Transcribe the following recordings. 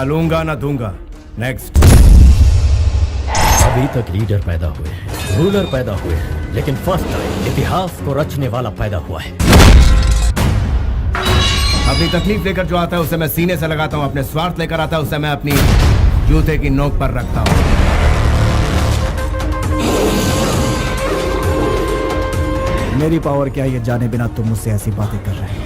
ना लूंगा ना दूंगा। नेक्स्ट। अभी तक लीडर पैदा हुए हैं, रूलर पैदा हुए हैं, लेकिन फर्स्ट टाइम इतिहास को रचने वाला पैदा हुआ है। अपनी तकलीफ लेकर जो आता है उसे मैं सीने से लगाता हूँ, अपने स्वार्थ लेकर आता है उसे मैं अपनी जूते की नोक पर रखता हूँ। मेरी पावर क्या ये जाने बिना तुम मुझसे ऐसी बातें कर रहे हो?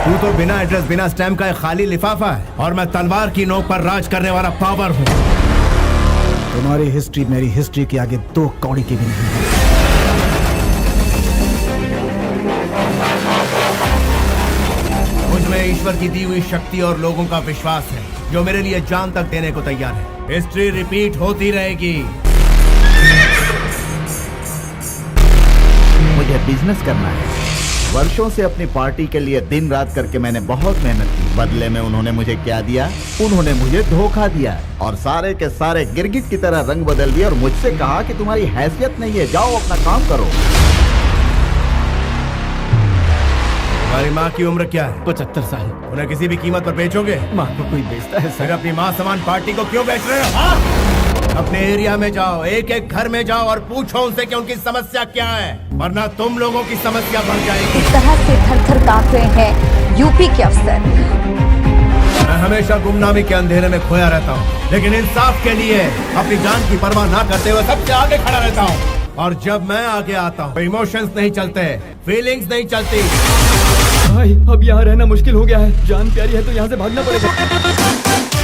तू तो बिना एड्रेस बिना स्टैम्प का एक खाली लिफाफा है और मैं तलवार की नोक पर राज करने वाला पावर हूँ। तुम्हारी हिस्ट्री मेरी हिस्ट्री के आगे 2 कौड़ी की भी नहीं है। मुझमें ईश्वर की दी हुई शक्ति और लोगों का विश्वास है जो मेरे लिए जान तक देने को तैयार है। हिस्ट्री रिपीट होती रहेगी। मुझे बिजनेस करना है। वर्षों से अपनी पार्टी के लिए दिन रात करके मैंने बहुत मेहनत की। बदले में उन्होंने मुझे क्या दिया? उन्होंने मुझे धोखा दिया और सारे के सारे गिरगिट की तरह रंग बदल दिया और मुझसे कहा कि तुम्हारी हैसियत नहीं है, जाओ अपना काम करो। तुम्हारी माँ की उम्र क्या है? 75 साल। उन्हें किसी भी कीमत पर बेचोगे? माँ को कोई बेचता है फिर अपनी माँ समान पार्टी को क्यों बेच रहे हो? अपने एरिया में जाओ, एक एक घर में जाओ और पूछो उनसे कि उनकी समस्या क्या है, वरना तुम लोगों की समस्या बढ़ जाएगी। इस तरह से थर-थर कांप रहे हैं यूपी के अफसर। मैं हमेशा गुमनामी के अंधेरे में खोया रहता हूँ, लेकिन इंसाफ के लिए अपनी जान की परवाह ना करते हुए सबसे आगे खड़ा रहता हूँ। और जब मैं आगे आता हूँ, इमोशंस नहीं चलते, फीलिंग्स नहीं चलती। भाई अब यहाँ रहना मुश्किल हो गया है, जान प्यारी है तो यहाँ से भागना पड़ेगा।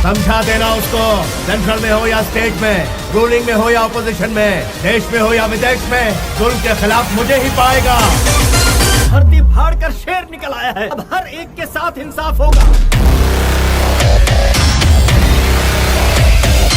समझा देना उसको, सेंट्रल में हो या स्टेट में, रूलिंग में हो या ऑपोजिशन में, देश में हो या विदेश में, जुल्म के खिलाफ मुझे ही पाएगा। धरती फाड़ कर शेर निकल आया है, अब हर एक के साथ इंसाफ होगा।